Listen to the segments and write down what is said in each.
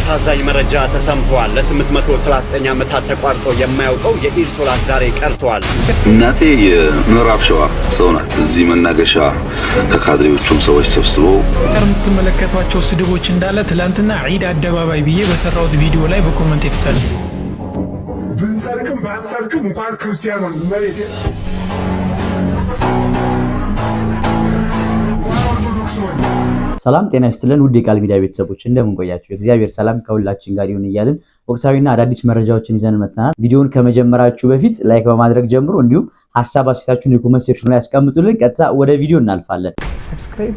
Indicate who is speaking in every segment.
Speaker 1: አሳዛኝ መረጃ ተሰምቷል። ለ839 ዓመታት ተቋርጦ የማያውቀው የኢድ ሶላት ዛሬ ቀርቷል።
Speaker 2: እናቴ የምዕራብ ሸዋ ሰው ናት። እዚህ መናገሻ ከካድሬዎቹም ሰዎች ሰብስበው
Speaker 3: የምትመለከቷቸው ስድቦች እንዳለ ትላንትና ዒድ አደባባይ ብዬ በሰራሁት ቪዲዮ ላይ በኮመንት የተሰሩ
Speaker 4: ብንሰርክም ባንሰርክም እንኳን ክርስቲያን ነው መሬት
Speaker 5: ሰላም ጤና ይስጥልን ውድ የቃል ሚዲያ ቤተሰቦች እንደምን ቆያችሁ? እግዚአብሔር ሰላም ከሁላችን ጋር ይሁን እያልን ወቅታዊና አዳዲስ መረጃዎችን ይዘን መጥተናል። ቪዲዮውን ከመጀመራችሁ በፊት ላይክ በማድረግ ጀምሮ እንዲሁም ሐሳብ አስተያየታችሁን የኮሜንት ሴክሽን ላይ ያስቀምጡልን። ቀጥታ ወደ ቪዲዮ እናልፋለን።
Speaker 3: ሰብስክራይብ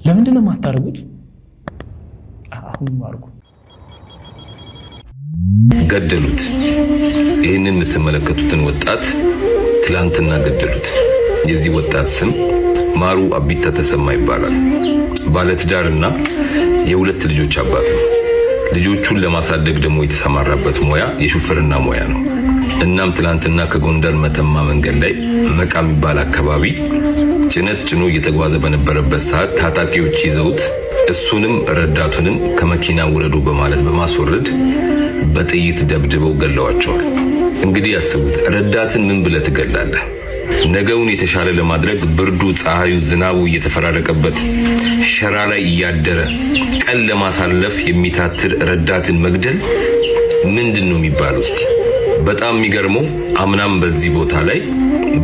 Speaker 3: ለምንድን ነው የማታደርጉት? አሁን አድርጉ።
Speaker 6: ገደሉት። ይህንን የምትመለከቱትን ወጣት ትላንትና ገደሉት። የዚህ ወጣት ስም ማሩ አቢታ ተሰማ ይባላል። ባለትዳርና የሁለት ልጆች አባት ነው። ልጆቹን ለማሳደግ ደግሞ የተሰማራበት ሙያ የሹፍርና ሙያ ነው። እናም ትላንትና ከጎንደር መተማ መንገድ ላይ መቃ የሚባል አካባቢ ጭነት ጭኖ እየተጓዘ በነበረበት ሰዓት ታጣቂዎች ይዘውት እሱንም ረዳቱንም ከመኪና ውረዱ በማለት በማስወረድ በጥይት ደብድበው ገለዋቸዋል። እንግዲህ ያስቡት፣ ረዳትን ምን ብለህ ትገላለህ? ነገውን የተሻለ ለማድረግ ብርዱ፣ ፀሐዩ፣ ዝናቡ እየተፈራረቀበት ሸራ ላይ እያደረ ቀን ለማሳለፍ የሚታትር ረዳትን መግደል ምንድን ነው የሚባለው? እስቲ በጣም የሚገርመው አምናም በዚህ ቦታ ላይ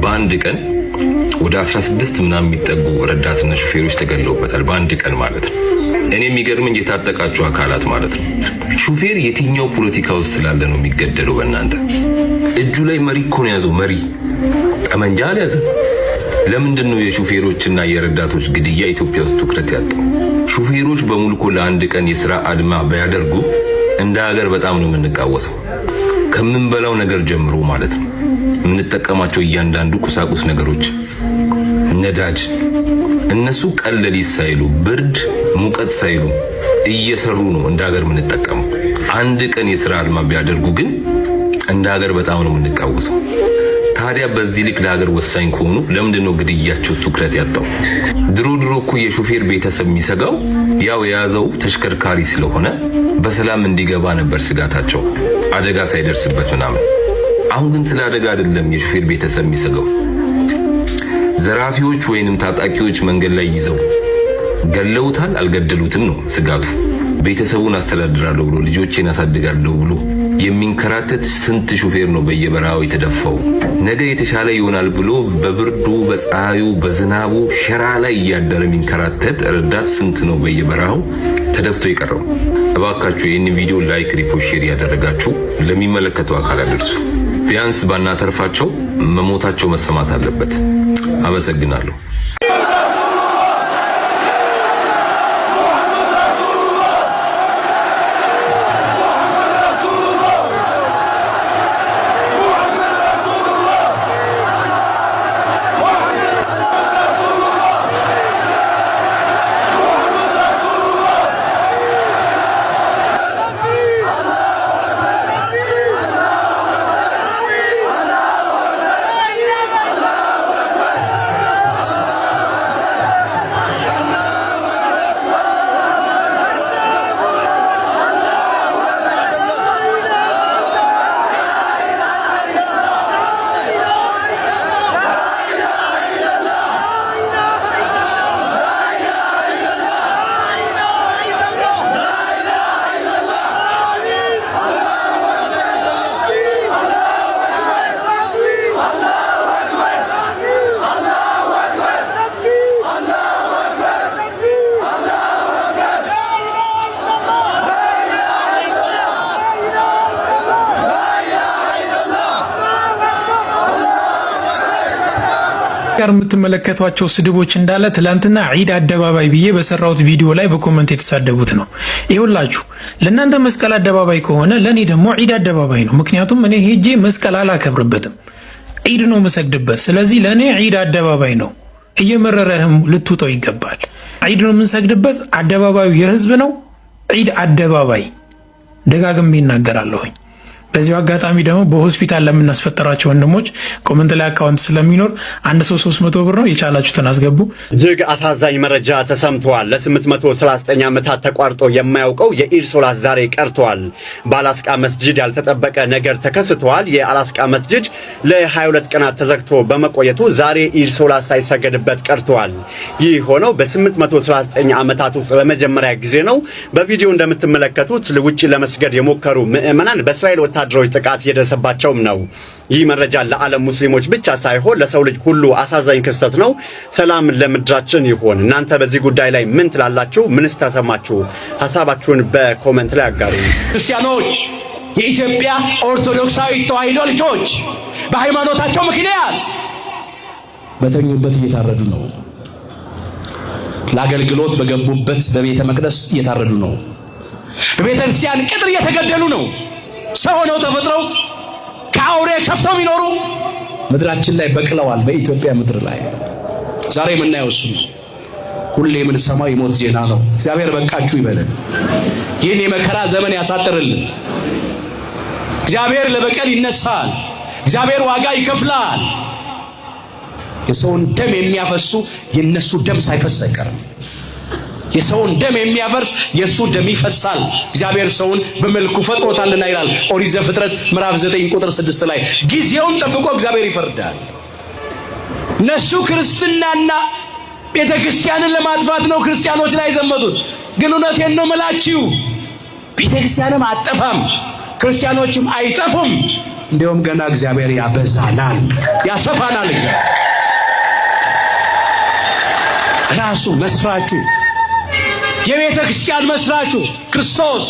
Speaker 6: በአንድ ቀን ወደ 16 ምናምን የሚጠጉ ረዳትና ሹፌሮች ተገለውበታል። በአንድ ቀን ማለት ነው። እኔ የሚገርመኝ የታጠቃችሁ አካላት ማለት ነው። ሹፌር የትኛው ፖለቲካ ውስጥ ስላለ ነው የሚገደለው? በእናንተ እጁ ላይ መሪ እኮ ነው ያዘው። መሪ ጠመንጃ አልያዘ። ለምንድን ነው የሹፌሮችና የረዳቶች ግድያ ኢትዮጵያ ውስጥ ትኩረት ያጣው? ሹፌሮች በሙሉ እኮ ለአንድ ቀን የሥራ አድማ ቢያደርጉ እንደ ሀገር በጣም ነው የምንቃወሰው። ከምንበላው ነገር ጀምሮ ማለት ነው። የምንጠቀማቸው እያንዳንዱ ቁሳቁስ ነገሮች፣ ነዳጅ፣ እነሱ ቀን ሌሊት ሳይሉ ብርድ ሙቀት ሳይሉ እየሰሩ ነው እንደ ሀገር የምንጠቀመው። አንድ ቀን የሥራ አድማ ቢያደርጉ ግን እንደ ሀገር በጣም ነው የምንቃወሰው። ታዲያ በዚህ ልክ ለሀገር ወሳኝ ከሆኑ ለምንድን ነው ግድያቸው ትኩረት ያጣው? ድሮ እኮ የሹፌር ቤተሰብ የሚሰጋው ያው የያዘው ተሽከርካሪ ስለሆነ በሰላም እንዲገባ ነበር ስጋታቸው፣ አደጋ ሳይደርስበት ምናምን። አሁን ግን ስለ አደጋ አይደለም የሹፌር ቤተሰብ የሚሰጋው። ዘራፊዎች ወይንም ታጣቂዎች መንገድ ላይ ይዘው ገለውታል አልገደሉትም ነው ስጋቱ። ቤተሰቡን አስተዳድራለሁ ብሎ ልጆቼን አሳድጋለሁ ብሎ የሚንከራተት ስንት ሹፌር ነው በየበረሃው የተደፋው? ነገ የተሻለ ይሆናል ብሎ በብርዱ በፀሐዩ በዝናቡ ሸራ ላይ እያደረ የሚንከራተት ረዳት ስንት ነው በየበረሃው ተደፍቶ የቀረው? እባካችሁ ይህንን ቪዲዮ ላይክ፣ ሪፖስት፣ ሼር ያደረጋችሁ ለሚመለከተው አካል አድርሱ። ቢያንስ ባናተርፋቸው መሞታቸው መሰማት አለበት። አመሰግናለሁ።
Speaker 3: ጋር የምትመለከቷቸው ስድቦች እንዳለ ትላንትና ዒድ አደባባይ ብዬ በሰራሁት ቪዲዮ ላይ በኮመንት የተሳደቡት ነው። ይኸውላችሁ ለእናንተ መስቀል አደባባይ ከሆነ ለእኔ ደግሞ ዒድ አደባባይ ነው። ምክንያቱም እኔ ሄጄ መስቀል አላከብርበትም፣ ዒድ ነው የምሰግድበት። ስለዚህ ለእኔ ዒድ አደባባይ ነው። እየመረረህም ልትውጠው ይገባል። ዒድ ነው የምንሰግድበት፣ አደባባዩ የህዝብ ነው። ዒድ አደባባይ ደጋግሜ ይናገራለሁኝ። በዚሁ አጋጣሚ ደግሞ በሆስፒታል ለምናስፈጠራቸው ወንድሞች ኮመንት ላይ አካውንት ስለሚኖር አንድ ሰው 300 ብር ነው፣ የቻላችሁትን አስገቡ።
Speaker 1: እጅግ አሳዛኝ መረጃ ተሰምቷል። ለ839 ዓመታት ተቋርጦ የማያውቀው የኢድ ሶላት ዛሬ ቀርቷል። በአላስቃ መስጂድ ያልተጠበቀ ነገር ተከስቷል። የአላስቃ መስጂድ ለ22 ቀናት ተዘግቶ በመቆየቱ ዛሬ ኢድ ሶላት ሳይሰገድበት ቀርቷል። ይህ ሆነው በ839 ዓመታት ውስጥ ለመጀመሪያ ጊዜ ነው። በቪዲዮ እንደምትመለከቱት ውጪ ለመስገድ የሞከሩ ምዕመናን በእስራኤል ወታደሮች ጥቃት እየደረሰባቸውም ነው። ይህ መረጃ ለዓለም ሙስሊሞች ብቻ ሳይሆን ለሰው ልጅ ሁሉ አሳዛኝ ክስተት ነው። ሰላም ለምድራችን ይሁን። እናንተ በዚህ ጉዳይ ላይ ምን ትላላችሁ? ምንስ ተሰማችሁ? ሐሳባችሁን በኮሜንት ላይ አጋሩ።
Speaker 7: ክርስቲያኖች፣ የኢትዮጵያ ኦርቶዶክሳዊ ተዋሕዶ ልጆች በሃይማኖታቸው ምክንያት በተኙበት እየታረዱ ነው። ለአገልግሎት በገቡበት በቤተ መቅደስ እየታረዱ ነው። በቤተ ክርስቲያን ቅጥር እየተገደሉ ነው። ሰው ሆነው ተፈጥረው ከአውሬ ከፍተው የሚኖሩ ምድራችን ላይ በቅለዋል። በኢትዮጵያ ምድር ላይ ዛሬ የምናየው እሱ ሁሌ የምንሰማው የሞት ዜና ነው። እግዚአብሔር በቃችሁ ይበለን። ይህን የመከራ ዘመን ያሳጥርልን። እግዚአብሔር ለበቀል ይነሳል። እግዚአብሔር ዋጋ ይከፍላል። የሰውን ደም የሚያፈሱ የነሱ ደም ሳይፈስ አይቀርም። የሰውን ደም የሚያፈርስ የሱ ደም ይፈሳል። እግዚአብሔር ሰውን በመልኩ ፈጥሮታልና ይላል ኦሪት ዘፍጥረት ምዕራፍ 9 ቁጥር 6 ላይ። ጊዜውን ጠብቆ እግዚአብሔር ይፈርዳል። እነሱ ክርስትናና ቤተክርስቲያንን ለማጥፋት ነው ክርስቲያኖች ላይ ዘመቱት። ግን እውነቴን ነው የምላችሁ፣ ቤተክርስቲያንም አጠፋም፣ ክርስቲያኖችም አይጠፉም። እንዲያውም ገና እግዚአብሔር ያበዛናል፣ ያሰፋናል። እግዚአብሔር ራሱ መስራቹ የቤተ ክርስቲያን መስራቹ ክርስቶስ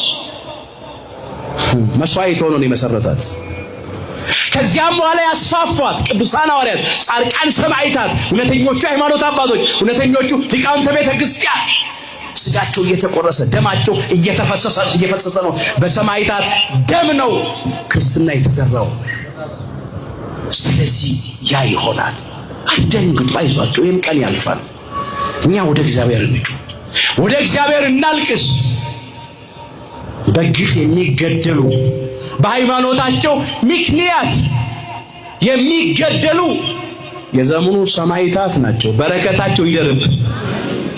Speaker 7: መስዋዕት ሆኖ ነው የመሰረታት። ከዚያም በኋላ ያስፋፏት ቅዱሳን ሐዋርያት፣ ጻድቃን፣ ሰማዕታት፣ እውነተኞቹ ሃይማኖት አባቶች፣ እውነተኞቹ ሊቃውንተ ቤተ ክርስቲያን ስጋቸው እየተቆረሰ ደማቸው እየፈሰሰ ነው። በሰማዕታት ደም ነው ክርስትና የተዘራው። ስለዚህ ያ ይሆናል። አትደንግጡ፣ አይዟችሁ፣ ይህም ቀን ያልፋል። እኛ ወደ እግዚአብሔር እንጩ፣ ወደ እግዚአብሔር እናልቅስ። በግፍ የሚገደሉ በሃይማኖታቸው ምክንያት የሚገደሉ የዘመኑ ሰማዕታት ናቸው። በረከታቸው ይደርብ።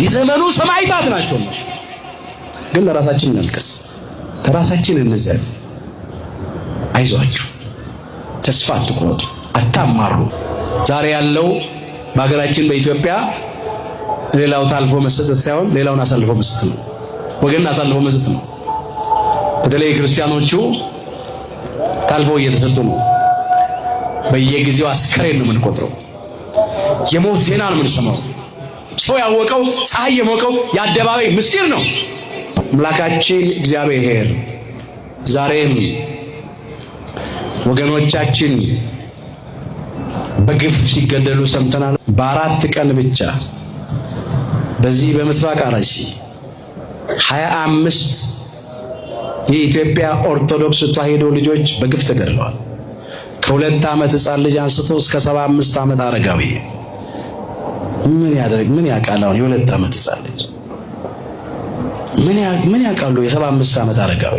Speaker 7: የዘመኑ ሰማዕታት ናቸው እነሱ። ግን ለራሳችን እናልቅስ፣ ለራሳችን እንዘን። አይዟችሁ፣ ተስፋ አትቁረጡ፣ አታማሩ። ዛሬ ያለው በሀገራችን በኢትዮጵያ ሌላው ታልፎ መስጠት ሳይሆን ሌላውን አሳልፎ መስጠት ነው። ወገን አሳልፎ መስጠት ነው። በተለይ ክርስቲያኖቹ ታልፎ እየተሰጡ ነው። በየጊዜው አስከሬን ነው የምንቆጥረው። የሞት ዜና ነው የምንሰማው። ሰው ያወቀው ፀሐይ የሞቀው የአደባባይ ምስጢር ነው። አምላካችን እግዚአብሔር ዛሬም ወገኖቻችን በግፍ ሲገደሉ ሰምተናል። በ4 ቀን ብቻ በዚህ በምስራቅ አርሲ 25 የኢትዮጵያ ኦርቶዶክስ ተዋሕዶ ልጆች በግፍ ተገድለዋል። ከ2 ዓመት ሕፃን ልጅ አንስቶ እስከ 75 ዓመት አረጋዊ። ምን ያውቃል? አሁን የ2 ዓመት ሕፃን ልጅ ምን ያውቃሉ? የ75 ዓመት አረጋዊ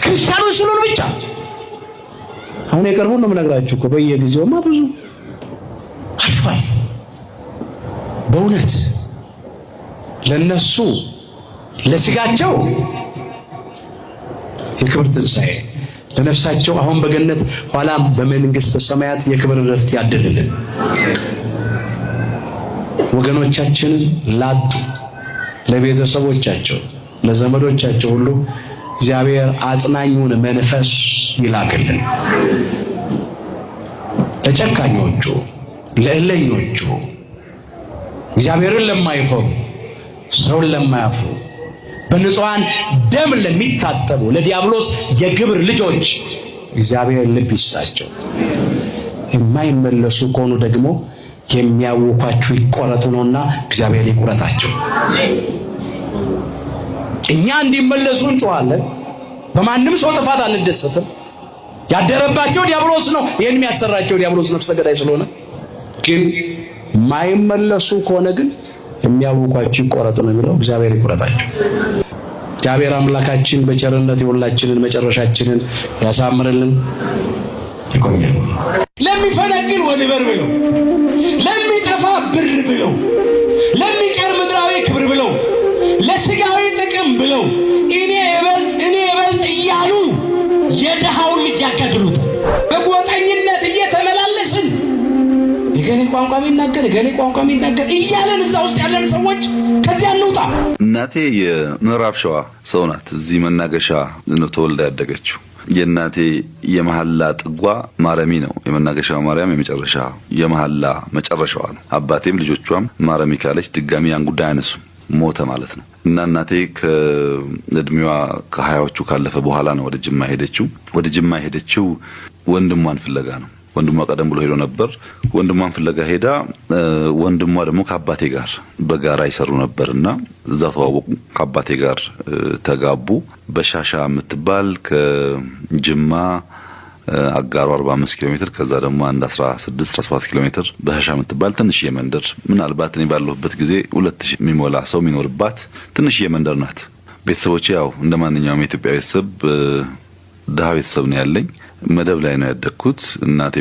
Speaker 7: ክርስቲያኖች ስለሆኑ ብቻ። አሁን የቀርቡን ነው የምነግራችሁ እኮ በየጊዜውማ ብዙ አልፏል። በእውነት ለነሱ ለስጋቸው የክብር ትንሣኤ፣ ለነፍሳቸው አሁን በገነት ኋላም በመንግሥተ ሰማያት የክብር ረፍት ያድልልን። ወገኖቻችንን ላጡ ለቤተሰቦቻቸው ለዘመዶቻቸው ሁሉ እግዚአብሔር አጽናኙን መንፈስ ይላክልን። ለጨካኞቹ ለእለኞቹ እግዚአብሔርን ለማይፈሩ ሰውን ለማያፍሩ በንጹሃን ደም ለሚታጠቡ ለዲያብሎስ የግብር ልጆች እግዚአብሔር ልብ ይስጣቸው። የማይመለሱ ከሆኑ ደግሞ የሚያውኳችሁ ይቆረጡ ነውና እግዚአብሔር ይቁረጣቸው። እኛ እንዲመለሱ እንጮኻለን። በማንም ሰው ጥፋት አንደሰትም። ያደረባቸው ዲያብሎስ ነው። ይሄን የሚያሰራቸው ዲያብሎስ ነፍሰ ገዳይ ስለሆነ፣ ግን የማይመለሱ ከሆነ ግን የሚያውኳችሁ ይቆረጡ ነው የሚለው። እግዚአብሔር ይቁረጣቸው። እግዚአብሔር አምላካችን በቸርነት የሁላችንን መጨረሻችንን ያሳምርልን። ይቆያል። ለሚፈነግል ወድበር ብለው፣ ለሚጠፋ ብር ብለው፣ ለሚቀር ምድራዊ ክብር ብለው፣ ለስጋዊ ጥቅም ብለው እኔ ይበልጥ እያሉ የድሃውን ልጅ ያጋድሉታል። በጎጠኝነት እየተመላለስን የገሌ ቋንቋ የሚናገር እያለን እዛ ውስጥ ያለን ሰዎች ከዚያ እንውጣ።
Speaker 2: እናቴ የምዕራብ ሸዋ ሰው ናት። እዚህ መናገሻ ነው ተወልዳ ያደገችው። የእናቴ የመሐላ ጥጓ ማረሚ ነው። የመናገሻ ማርያም የመጨረሻ የመሐላ መጨረሻዋ ነው። አባቴም ልጆቿም ማረሚ ካለች ድጋሚ ያን ጉዳይ አነሱ ሞተ ማለት ነው። እና እናቴ ከእድሜዋ ከሀያዎቹ ካለፈ በኋላ ነው ወደ ጅማ ሄደችው። ወደ ጅማ ሄደችው ወንድሟን ፍለጋ ነው። ወንድሟ ቀደም ብሎ ሄዶ ነበር። ወንድሟን ፍለጋ ሄዳ ወንድሟ ደግሞ ከአባቴ ጋር በጋራ ይሰሩ ነበርና እዛ ተዋወቁ። ከአባቴ ጋር ተጋቡ። በሻሻ የምትባል ከጅማ አጋሩ 45 ኪሎ ሜትር ከዛ ደግሞ አንድ 16-17 ኪሎ ሜትር በሻሻ የምትባል ትንሽዬ መንደር ምናልባት እኔ ባለሁበት ጊዜ 2000 የሚሞላ ሰው የሚኖርባት ትንሽዬ መንደር ናት። ቤተሰቦቼ ያው እንደማንኛውም የኢትዮጵያ ቤተሰብ ድሃ ቤተሰብ ነው ያለኝ። መደብ ላይ ነው ያደግኩት። እናቴ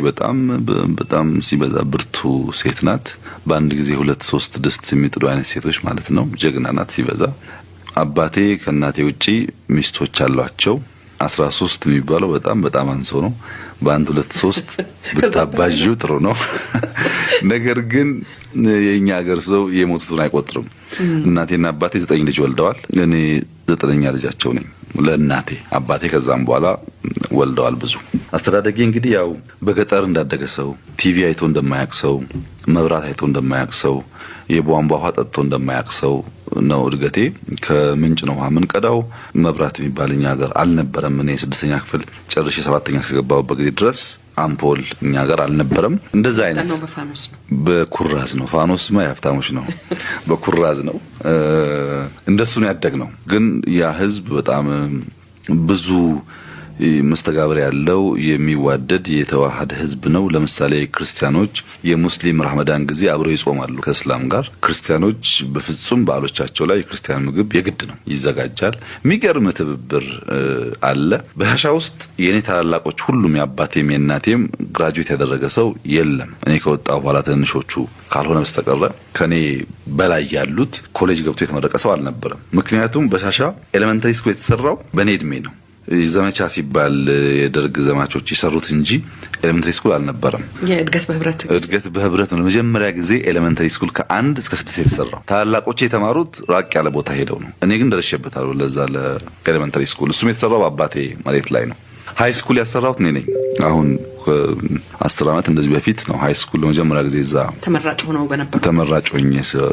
Speaker 2: በጣም ሲበዛ ብርቱ ሴት ናት። በአንድ ጊዜ 2-3 ድስት የሚጥዱ አይነት ሴቶች ማለት ነው። ጀግና ናት ሲበዛ። አባቴ ከእናቴ ውጪ ሚስቶች አሏቸው። 13 የሚባለው በጣም አንሶ ነው። በአንድ 2-3 ብታባዡ ጥሩ ነው። ነገር ግን የኛ ሀገር ሰው የሞቱትን አይቆጥርም። እናቴና አባቴ 9 ልጅ ወልደዋል። እኔ 9ኛ ልጃቸው ነኝ ለእናቴ። አባቴ ከዛም በኋላ ወልደዋል ብዙ። አስተዳደጌ እንግዲህ ያው በገጠር እንዳደገ ሰው፣ ቲቪ አይቶ እንደማያውቅ ሰው፣ መብራት አይቶ እንደማያውቅ ሰው፣ የቧንቧ ውሃ ጠጥቶ እንደማያውቅ ሰው ነው እድገቴ። ከምንጭ ነው ውሃ የምንቀዳው። መብራት የሚባል እኛ ሀገር አልነበረም። እኔ 6ኛ ክፍል ጨርሼ 7ኛ እስከገባሁበት ጊዜ ድረስ አምፖል እኛ ሀገር አልነበረም። እንደዛ አይነት
Speaker 8: ነው። በፋኖስ ነው፣
Speaker 2: በኩራዝ ነው። ፋኖስማ የሀብታሞች ነው። በኩራዝ ነው። እንደሱ ነው ያደግነው። ግን ያ ህዝብ በጣም ብዙ መስተጋብር ያለው የሚዋደድ የተዋሃደ ህዝብ ነው። ለምሳሌ ክርስቲያኖች የሙስሊም ረመዳን ጊዜ አብረው ይጾማሉ ከእስላም ጋር። ክርስቲያኖች በፍጹም በዓሎቻቸው ላይ የክርስቲያን ምግብ የግድ ነው፣ ይዘጋጃል። የሚገርም ትብብር አለ። በሻሻ ውስጥ የኔ ታላላቆች ሁሉም የአባቴም የእናቴም ግራጁዌት ያደረገ ሰው የለም። እኔ ከወጣሁ በኋላ ትንሾቹ ካልሆነ በስተቀር ከኔ በላይ ያሉት ኮሌጅ ገብቶ የተመረቀ ሰው አልነበረም። ምክንያቱም በሻሻ ኤሌመንተሪ ስኩል የተሰራው በኔ እድሜ ነው። ዘመቻ ሲባል የደርግ ዘማቾች ይሰሩት እንጂ ኤሌመንተሪ ስኩል አልነበረም።
Speaker 8: የእድገት በህብረት
Speaker 2: ነው መጀመሪያ ጊዜ ኤሌመንተሪ ስኩል ከ1 እስከ 6 የተሰራው። ታላላቆቼ የተማሩት ራቅ ያለ ቦታ ሄደው ነው። እኔ ግን ደርሼበታለሁ ለዛ ለኤሌመንተሪ ስኩል። እሱም የተሰራው በአባቴ መሬት ላይ ነው። ሃይ ስኩል ያሰራሁት እኔ ነኝ። አሁን 10 ዓመት እንደዚህ በፊት ነው ሃይ ስኩል ለመጀመሪያ ጊዜ እዛ ተመራጭ ሆኜ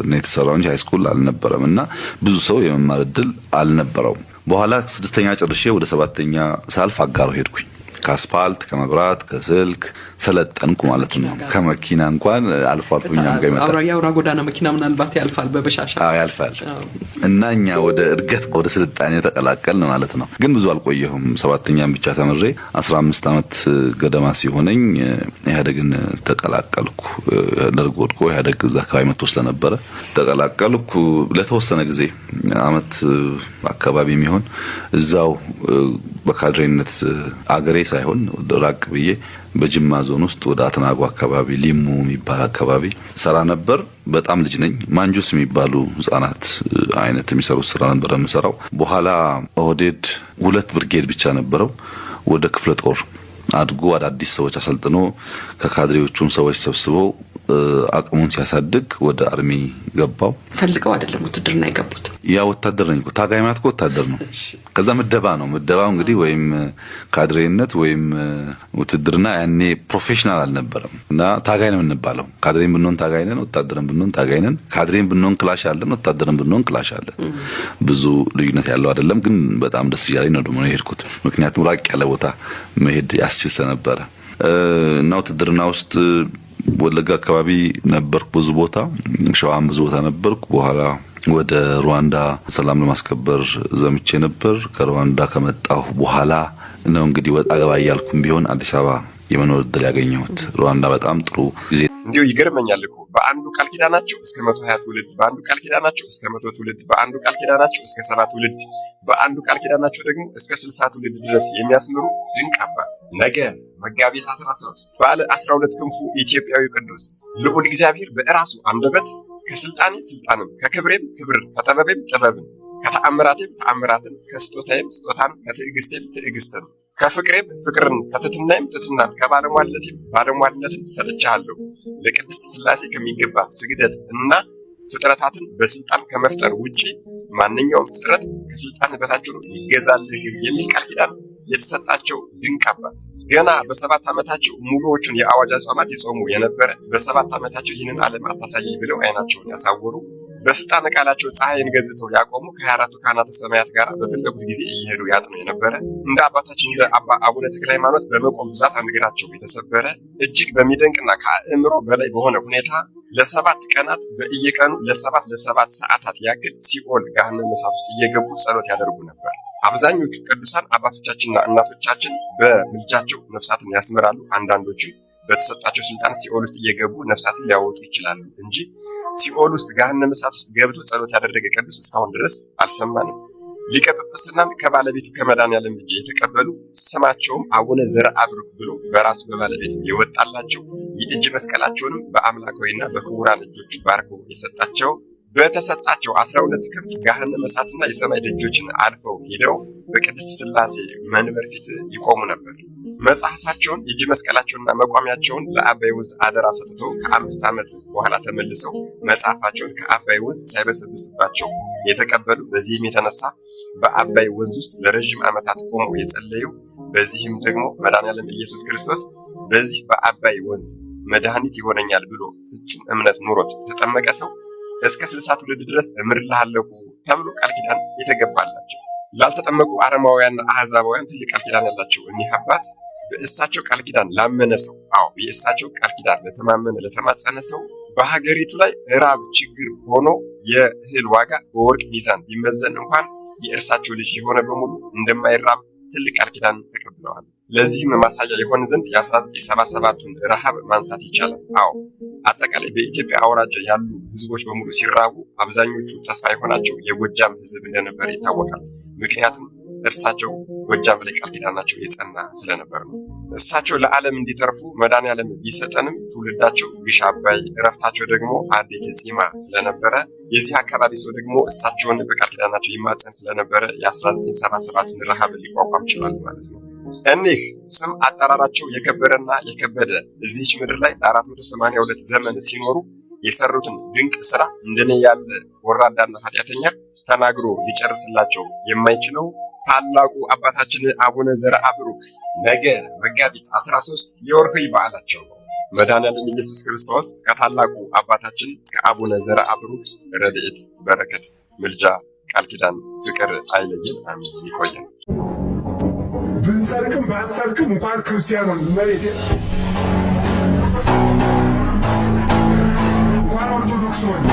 Speaker 2: ነው የተሰራው እንጂ ሃይ ስኩል አልነበረም። እና ብዙ ሰው የመማር እድል አልነበረውም። በኋላ 6ኛ ጨርሼ ወደ 7ኛ ሳልፍ አጋሮ ሄድኩኝ። ከአስፓልት ከመብራት ከስልክ ሰለጠንኩ ማለት ነው። ከመኪና እንኳን አልፎ እኛም ጋር ይመጣል።
Speaker 8: የአውራ ጎዳና መኪና ምናልባት ያልፋል በበሻሻ
Speaker 2: ያልፋል። እና እኛ ወደ እድገት ወደ ስልጣኔ ተቀላቀልን ማለት ነው። ግን ብዙ አልቆየሁም። 7ኛም ብቻ ተምሬ 15 ዓመት ገደማ ሲሆነኝ ኢህአዴግን ተቀላቀልኩ። ደርግ ወድቆ ኢህአዴግ እዛ አካባቢ መጥቶ ስለነበረ ተቀላቀልኩ። ለተወሰነ ጊዜ አመት አካባቢ የሚሆን እዛው በካድሬነት አገሬ ሳይሆን ራቅ ብዬ በጅማ ዞን ውስጥ ወደ አትናጎ አካባቢ ሊሙ የሚባል አካባቢ ሰራ ነበር። በጣም ልጅ ነኝ። ማንጁስ የሚባሉ ህፃናት አይነት የሚሰሩት ስራ ነበር የምሰራው። በኋላ ኦህዴድ 2 ብርጌድ ብቻ ነበረው። ወደ ክፍለ ጦር አድጎ አዳዲስ ሰዎች አሰልጥኖ ከካድሬዎቹም ሰዎች ሰብስበው አቅሙን ሲያሳድግ ወደ አርሚ ገባው።
Speaker 8: ፈልገው አይደለም ውትድርና የገቡት።
Speaker 2: ያ ወታደር ነኝ። ታጋይ ማለት ወታደር ነው። ከዛ ምደባ ነው። ምደባው እንግዲህ ወይም ካድሬነት ወይም ውትድርና ያኔ ፕሮፌሽናል አልነበረም እና ታጋይ ነው የምንባለው። ካድሬን ብንሆን ታጋይ ነን፣ ወታደርን ብንሆን ታጋይ ነን። ካድሬን ብንሆን ክላሽ አለን፣ ወታደርን ብንሆን ክላሽ አለን። ብዙ ልዩነት ያለው አይደለም። ግን በጣም ደስ እያለኝ ነው ደግሞ የሄድኩት። ምክንያቱም ራቅ ያለ ቦታ መሄድ ያስችል ስለነበረ እና ውትድርና ውስጥ ወለጋ አካባቢ ነበርኩ ብዙ ቦታ፣ ሸዋም ብዙ ቦታ ነበርኩ። በኋላ ወደ ሩዋንዳ ሰላም ለማስከበር ዘምቼ ነበር። ከሩዋንዳ ከመጣሁ በኋላ ነው እንግዲህ ወጣ ገባ እያልኩም ቢሆን አዲስ አበባ የመኖር እድል ያገኘሁት። ሩዋንዳ በጣም ጥሩ ጊዜ
Speaker 9: እንዲሁ ይገርመኛል እኮ በአንዱ ቃል ኪዳናቸው እስከ 120 ትውልድ፣ በአንዱ ቃል ኪዳናቸው እስከ 100 ትውልድ፣ በአንዱ ቃል ኪዳናቸው እስከ 70 ትውልድ፣ በአንዱ ቃል ኪዳናቸው ደግሞ እስከ 60 ትውልድ ድረስ የሚያስምሩ ድንቅ አባት ነገ መጋቢት 13 ባለ 12 ክንፉ ኢትዮጵያዊ ቅዱስ ልዑል እግዚአብሔር በራሱ አንደበት ከስልጣኔ ስልጣንን፣ ከክብሬም ክብርን፣ ከጥበቤም ጥበብን፣ ከተአምራቴም ተአምራትን፣ ከስጦታዬም ስጦታን፣ ከትዕግስቴም ትዕግስትን፣ ከፍቅሬም ፍቅርን፣ ከትሕትናዬም ትሕትናን፣ ከባለሟልነቴም ባለሟልነትን ሰጥቻለሁ። ለቅድስት ሥላሴ ከሚገባ ስግደት እና ፍጥረታትን በስልጣን ከመፍጠር ውጪ ማንኛውም ፍጥረት ከስልጣን በታች ሆኖ ይገዛልህ የሚል ቃል ኪዳን የተሰጣቸው ድንቅ አባት ገና በ7 ዓመታቸው ሙሉዎቹን የአዋጅ አጽዋማት ይጾሙ የነበረ፣ በ7 ዓመታቸው ይህንን ዓለም አታሳየኝ ብለው ዓይናቸውን ያሳወሩ፣ በስልጣነ ቃላቸው ፀሐይን ገዝተው ያቆሙ፣ ከ24ቱ ካህናተ ሰማያት ጋር በፈለጉት ጊዜ እየሄዱ ያጥኑ የነበረ፣ እንደ አባታችን እንደ አቡነ ተክለ ሃይማኖት በመቆም ብዛት አንድ እግራቸው የተሰበረ፣ እጅግ በሚደንቅና ከአእምሮ በላይ በሆነ ሁኔታ ለ7 ቀናት በየቀኑ ለ7 ሰዓታት ያክል ሲኦል ገሃነመ እሳት ውስጥ እየገቡ ጸሎት ያደርጉ ነበር። አብዛኞቹ ቅዱሳን አባቶቻችንና እናቶቻችን በምልጃቸው ነፍሳትን ያስመራሉ። አንዳንዶቹ በተሰጣቸው ስልጣን ሲኦል ውስጥ እየገቡ ነፍሳትን ሊያወጡ ይችላሉ እንጂ ሲኦል ውስጥ ገሃነመ እሳት ውስጥ ገብቶ ጸሎት ያደረገ ቅዱስ እስካሁን ድረስ አልሰማንም። ሊቀ ጵጵስናን ከባለቤቱ ከመድኃኔዓለም እጅ የተቀበሉ፣ ስማቸውም አቡነ ዘርአብሩክ ብሎ በራሱ በባለቤቱ የወጣላቸው፣ የእጅ መስቀላቸውንም በአምላካዊና በክቡራን እጆቹ ባርኮ የሰጣቸው፣ በተሰጣቸው 12 ክንፍ ገሃነመ እሳትና የሰማይ ደጆችን አልፈው ሄደው በቅድስት ሥላሴ መንበር ፊት ይቆሙ ነበር። መጽሐፋቸውን የእጅ መስቀላቸውንና መቋሚያቸውን ለአባይ ወንዝ አደራ ሰጥተው ከ5 ዓመት በኋላ ተመልሰው መጽሐፋቸውን ከአባይ ወንዝ ሳይበሰብስባቸው የተቀበሉ፣ በዚህም የተነሳ በአባይ ወንዝ ውስጥ ለረጅም ዓመታት ቆመው የጸለዩ፣ በዚህም ደግሞ መድኃኔዓለም ኢየሱስ ክርስቶስ በዚህ በአባይ ወንዝ መድኃኒት ይሆነኛል ብሎ ፍጹም እምነት ኑሮት የተጠመቀ ሰው እስከ 60 ትውልድ ድረስ እምርልሃለሁ ተብሎ ቃል ኪዳን የተገባላቸው፣ ላልተጠመቁ አረማውያንና አሕዛባውያን ትልቅ ቃል ኪዳን ያላቸው እኒህ አባት በእሳቸው ቃል ኪዳን ላመነ ሰው፣ የእሳቸው ቃል ኪዳን ለተማመነ ለተማጸነ ሰው በሀገሪቱ ላይ ራብ ችግር ሆኖ የእህል ዋጋ በወርቅ ሚዛን ቢመዘን እንኳን የእርሳቸው ልጅ የሆነ በሙሉ እንደማይራብ ትልቅ ቃል ኪዳን ተቀብለዋል። ለዚህም ማሳያ የሆነ ዘንድ የ1977ቱን ረሃብ ማንሳት ይቻላል። አጠቃላይ በኢትዮጵያ አውራጃ ያሉ ህዝቦች በሙሉ ሲራቡ አብዛኞቹ ተስፋ የሆናቸው የጎጃም ህዝብ እንደነበር ይታወቃል። ምክንያቱም እርሳቸው ጎጃም ላይ ቃል ኪዳናቸው የጸና ስለነበር ነው። እሳቸው ለዓለም እንዲተርፉ መድኃኔዓለም ቢሰጠንም ትውልዳቸው ግሽ አባይ፣ እረፍታቸው ደግሞ አዴት ጺማ ስለነበረ የዚህ አካባቢ ሰው ደግሞ እሳቸውን በቃል ኪዳናቸው ይማጸን ስለነበረ የ1977ቱን ረሃብ ሊቋቋም ችሏል ማለት ነው። እኒህ ስም አጠራራቸው የከበረና የከበደ እዚህች ምድር ላይ ለ482 ዘመን ሲኖሩ የሰሩትን ድንቅ ስራ እንደኔ ያለ ወራዳና ኃጢአተኛ ተናግሮ ሊጨርስላቸው የማይችለው ታላቁ አባታችን አቡነ ዘርአብሩክ ነገ መጋቢት 13 የወርሃዊ በዓላቸው ነው። መድኃኔዓለም ኢየሱስ ክርስቶስ ከታላቁ አባታችን ከአቡነ ዘርአብሩክ ረድኤት፣ በረከት፣ ምልጃ፣ ቃል ኪዳን፣ ፍቅር አይለየን። አሜን። ይቆየን።
Speaker 4: ብንሰርቅም ባንሰርቅም እንኳን ክርስቲያን ሆን መሬቴ እንኳን ኦርቶዶክስ ሆን